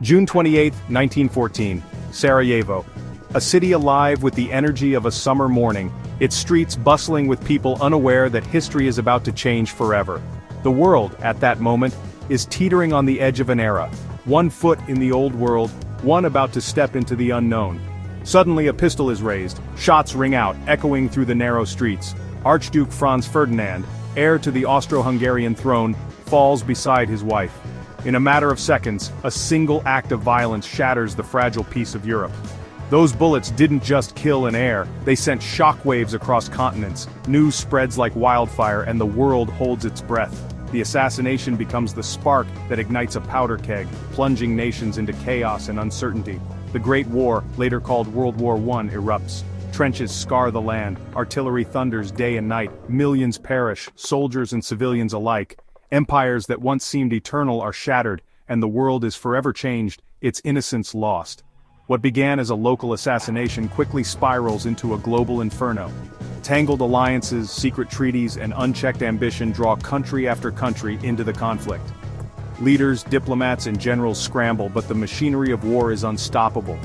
June 28, 1914, Sarajevo. A city alive with the energy of a summer morning, its streets bustling with people unaware that history is about to change forever. The world, at that moment, is teetering on the edge of an era. One foot in the old world, one about to step into the unknown. Suddenly a pistol is raised, shots ring out, echoing through the narrow streets. Archduke Franz Ferdinand, heir to the Austro-Hungarian throne, falls beside his wife. In a matter of seconds, a single act of violence shatters the fragile peace of Europe. Those bullets didn't just kill an heir, they sent shockwaves across continents. News spreads like wildfire and the world holds its breath. The assassination becomes the spark that ignites a powder keg, plunging nations into chaos and uncertainty. The Great War, later called World War I, erupts. Trenches scar the land, artillery thunders day and night, millions perish, soldiers and civilians alike. Empires that once seemed eternal are shattered, and the world is forever changed, its innocence lost. What began as a local assassination quickly spirals into a global inferno. Tangled alliances, secret treaties, and unchecked ambition draw country after country into the conflict. Leaders, diplomats, and generals scramble, but the machinery of war is unstoppable.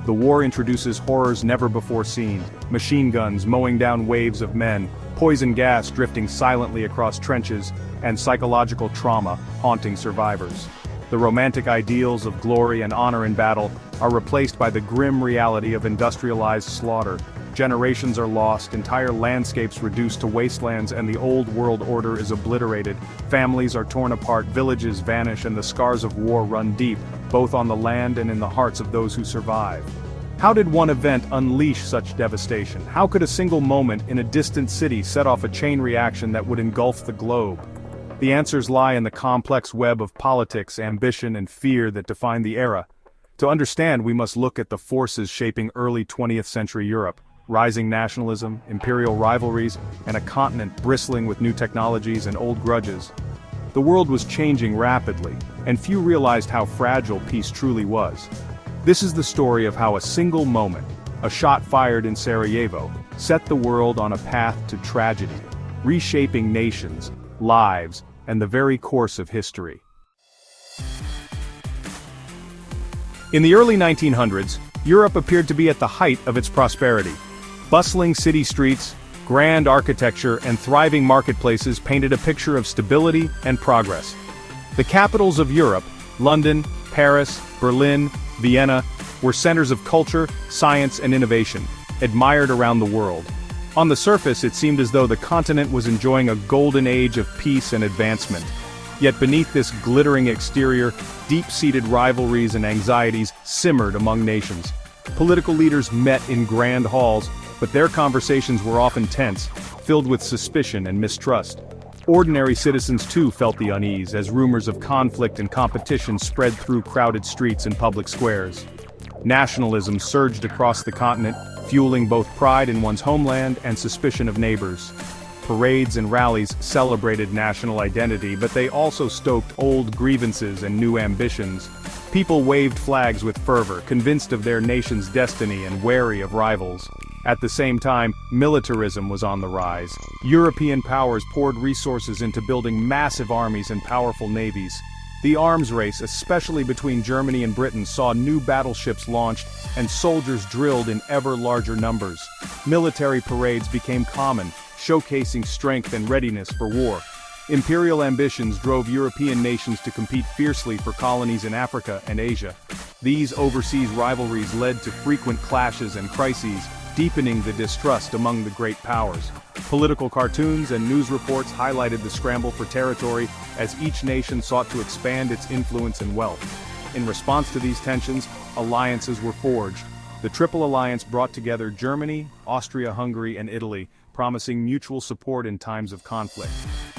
The war introduces horrors never before seen: machine guns mowing down waves of men, poison gas drifting silently across trenches, and psychological trauma haunting survivors. The romantic ideals of glory and honor in battle are replaced by the grim reality of industrialized slaughter. Generations are lost, entire landscapes reduced to wastelands, and the old world order is obliterated. Families are torn apart, villages vanish, and the scars of war run deep, both on the land and in the hearts of those who survive. How did one event unleash such devastation? How could a single moment in a distant city set off a chain reaction that would engulf the globe? The answers lie in the complex web of politics, ambition, and fear that define the era. To understand, we must look at the forces shaping early 20th century Europe: rising nationalism, imperial rivalries, and a continent bristling with new technologies and old grudges. The world was changing rapidly, and few realized how fragile peace truly was. This is the story of how a single moment, a shot fired in Sarajevo, set the world on a path to tragedy, reshaping nations, lives, and the very course of history. In the early 1900s, Europe appeared to be at the height of its prosperity. Bustling city streets, grand architecture, and thriving marketplaces painted a picture of stability and progress. The capitals of Europe, London, Paris, Berlin, Vienna, were centers of culture, science, and innovation, admired around the world. On the surface, it seemed as though the continent was enjoying a golden age of peace and advancement. Yet beneath this glittering exterior, deep-seated rivalries and anxieties simmered among nations. Political leaders met in grand halls, but their conversations were often tense, filled with suspicion and mistrust. Ordinary citizens too felt the unease as rumors of conflict and competition spread through crowded streets and public squares. Nationalism surged across the continent, fueling both pride in one's homeland and suspicion of neighbors. Parades and rallies celebrated national identity, but they also stoked old grievances and new ambitions. People waved flags with fervor, convinced of their nation's destiny and wary of rivals. At the same time, militarism was on the rise. European powers poured resources into building massive armies and powerful navies. The arms race, especially between Germany and Britain, saw new battleships launched and soldiers drilled in ever larger numbers. Military parades became common, showcasing strength and readiness for war. Imperial ambitions drove European nations to compete fiercely for colonies in Africa and Asia. These overseas rivalries led to frequent clashes and crises, deepening the distrust among the great powers. Political cartoons and news reports highlighted the scramble for territory as each nation sought to expand its influence and wealth. In response to these tensions, alliances were forged. The Triple Alliance brought together Germany, Austria-Hungary, and Italy, promising mutual support in times of conflict.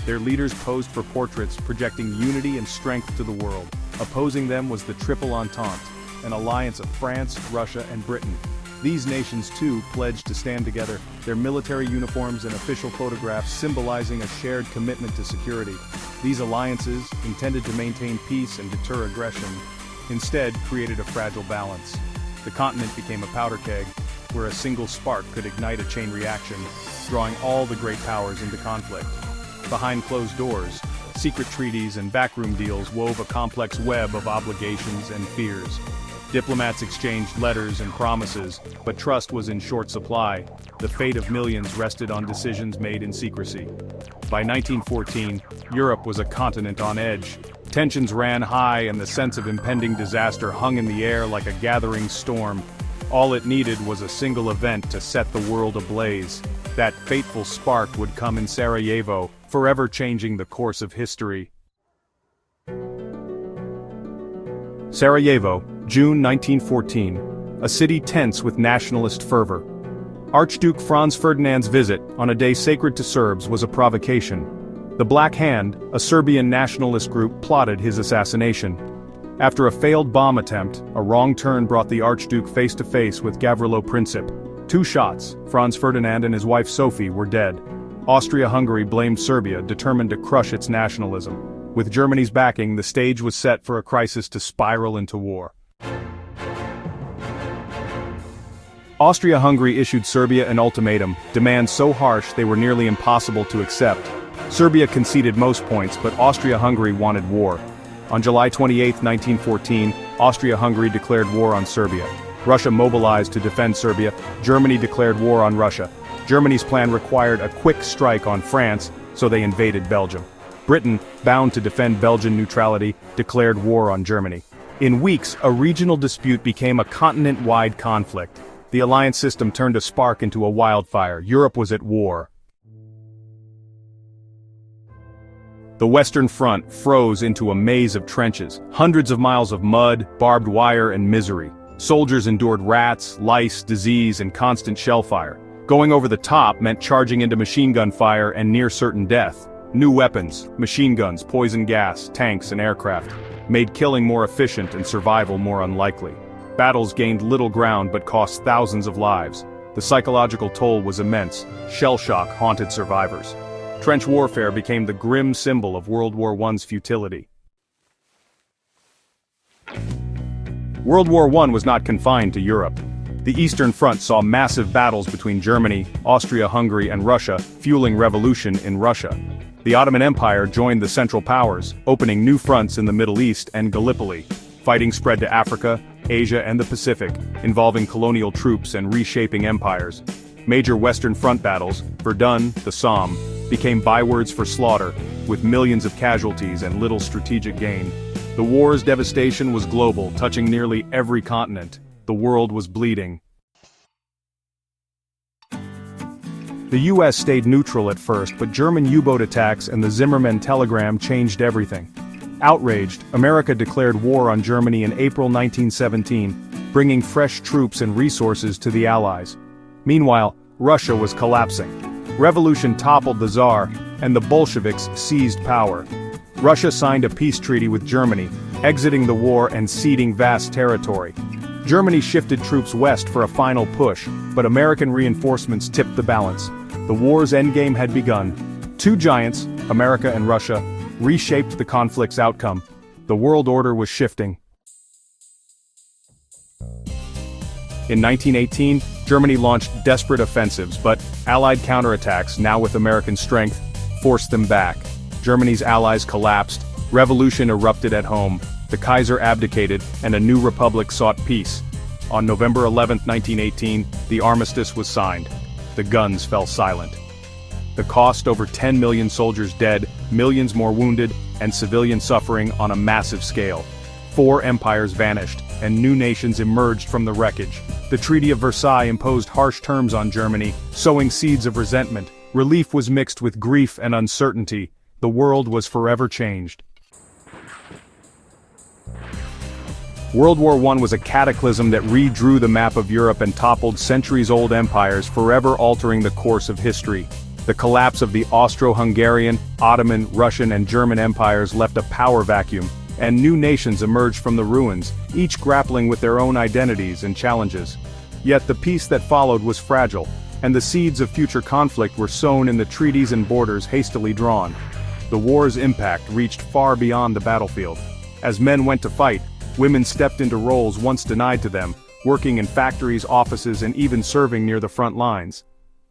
Their leaders posed for portraits, projecting unity and strength to the world. Opposing them was the Triple Entente, an alliance of France, Russia, and Britain. These nations too pledged to stand together, their military uniforms and official photographs symbolizing a shared commitment to security. These alliances, intended to maintain peace and deter aggression, instead created a fragile balance. The continent became a powder keg, where a single spark could ignite a chain reaction, drawing all the great powers into conflict. Behind closed doors, Secret treaties and backroom deals wove a complex web of obligations and fears. Diplomats exchanged letters and promises, but trust was in short supply. The fate of millions rested on decisions made in secrecy. By 1914, Europe was a continent on edge. Tensions ran high and the sense of impending disaster hung in the air like a gathering storm. All it needed was a single event to set the world ablaze. That fateful spark would come in Sarajevo, forever changing the course of history. Sarajevo, June 1914. A city tense with nationalist fervor. Archduke Franz Ferdinand's visit, on a day sacred to Serbs, was a provocation. The Black Hand, a Serbian nationalist group, plotted his assassination. After a failed bomb attempt, a wrong turn brought the Archduke face-to-face with Gavrilo Princip. 2 shots, Franz Ferdinand and his wife Sophie were dead. Austria-Hungary blamed Serbia, determined to crush its nationalism. With Germany's backing, the stage was set for a crisis to spiral into war. Austria-Hungary issued Serbia an ultimatum, demands so harsh they were nearly impossible to accept. Serbia conceded most points, but Austria-Hungary wanted war. On July 28, 1914, Austria-Hungary declared war on Serbia. Russia mobilized to defend Serbia. Germany declared war on Russia. Germany's plan required a quick strike on France, so they invaded Belgium. Britain, bound to defend Belgian neutrality, declared war on Germany. In weeks, a regional dispute became a continent-wide conflict. The alliance system turned a spark into a wildfire. Europe was at war. The Western Front froze into a maze of trenches, hundreds of miles of mud, barbed wire, and misery. Soldiers endured rats, lice, disease, and constant shell fire. Going over the top meant charging into machine gun fire and near certain death. New weapons, machine guns, poison gas, tanks, and aircraft made killing more efficient and survival more unlikely. Battles gained little ground but cost thousands of lives. The psychological toll was immense. Shell shock haunted survivors. Trench warfare became the grim symbol of World War I's futility. World War I was not confined to Europe. The Eastern Front saw massive battles between Germany, Austria-Hungary, and Russia, fueling revolution in Russia. The Ottoman Empire joined the Central Powers, opening new fronts in the Middle East and Gallipoli. Fighting spread to Africa, Asia, and the Pacific, involving colonial troops and reshaping empires. Major Western Front battles, Verdun, the Somme, became bywords for slaughter, with millions of casualties and little strategic gain. The war's devastation was global, touching nearly every continent. The world was bleeding. The US stayed neutral at first, but German U-boat attacks and the Zimmermann telegram changed everything. Outraged, America declared war on Germany in April 1917, bringing fresh troops and resources to the Allies. Meanwhile, Russia was collapsing. Revolution toppled the Tsar, and the Bolsheviks seized power. Russia signed a peace treaty with Germany, exiting the war and ceding vast territory. Germany shifted troops west for a final push, but American reinforcements tipped the balance. The war's endgame had begun. 2 giants, America and Russia, reshaped the conflict's outcome. The world order was shifting. In 1918, Germany launched desperate offensives, but Allied counterattacks, now with American strength, forced them back. Germany's allies collapsed, revolution erupted at home, the Kaiser abdicated, and a new republic sought peace. On November 11, 1918, the armistice was signed. The guns fell silent. The cost: over 10 million soldiers dead, millions more wounded, and civilian suffering on a massive scale. 4 empires vanished, and new nations emerged from the wreckage. The Treaty of Versailles imposed harsh terms on Germany, sowing seeds of resentment. Relief was mixed with grief and uncertainty. The world was forever changed. World War I was a cataclysm that redrew the map of Europe and toppled centuries-old empires, forever altering the course of history. The collapse of the Austro-Hungarian, Ottoman, Russian, and German empires left a power vacuum, and new nations emerged from the ruins, each grappling with their own identities and challenges. Yet the peace that followed was fragile, and the seeds of future conflict were sown in the treaties and borders hastily drawn. The war's impact reached far beyond the battlefield. As men went to fight, women stepped into roles once denied to them, working in factories, offices, and even serving near the front lines.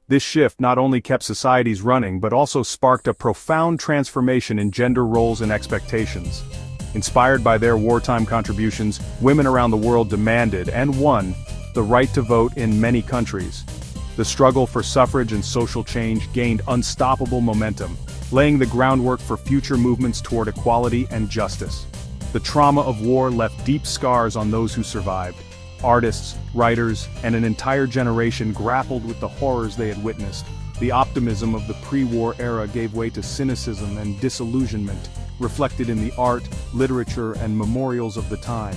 This shift not only kept societies running but also sparked a profound transformation in gender roles and expectations. Inspired by their wartime contributions, women around the world demanded, and won, the right to vote in many countries. The struggle for suffrage and social change gained unstoppable momentum, laying the groundwork for future movements toward equality and justice. The trauma of war left deep scars on those who survived. Artists, writers, and an entire generation grappled with the horrors they had witnessed. The optimism of the pre-war era gave way to cynicism and disillusionment, reflected in the art, literature, and memorials of the time.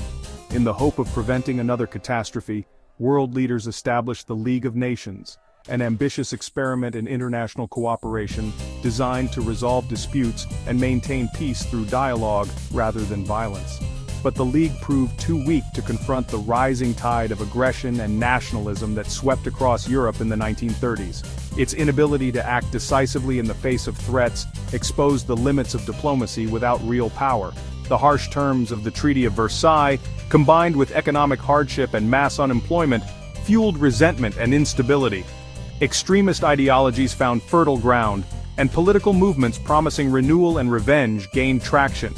In the hope of preventing another catastrophe, world leaders established the League of Nations, an ambitious experiment in international cooperation designed to resolve disputes and maintain peace through dialogue rather than violence. But the League proved too weak to confront the rising tide of aggression and nationalism that swept across Europe in the 1930s. Its inability to act decisively in the face of threats exposed the limits of diplomacy without real power. The harsh terms of the Treaty of Versailles, combined with economic hardship and mass unemployment, fueled resentment and instability. Extremist ideologies found fertile ground, and political movements promising renewal and revenge gained traction.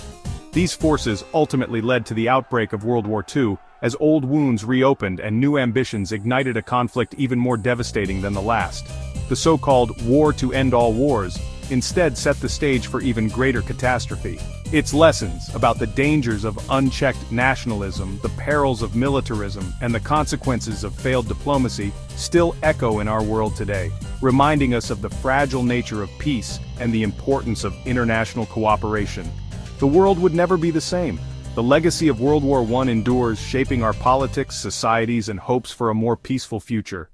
These forces ultimately led to the outbreak of World War II, as old wounds reopened and new ambitions ignited a conflict even more devastating than the last. The so-called war to end all wars instead set the stage for even greater catastrophe. Its lessons about the dangers of unchecked nationalism, the perils of militarism, and the consequences of failed diplomacy still echo in our world today, reminding us of the fragile nature of peace and the importance of international cooperation. The world would never be the same. The legacy of World War I endures, shaping our politics, societies, and hopes for a more peaceful future.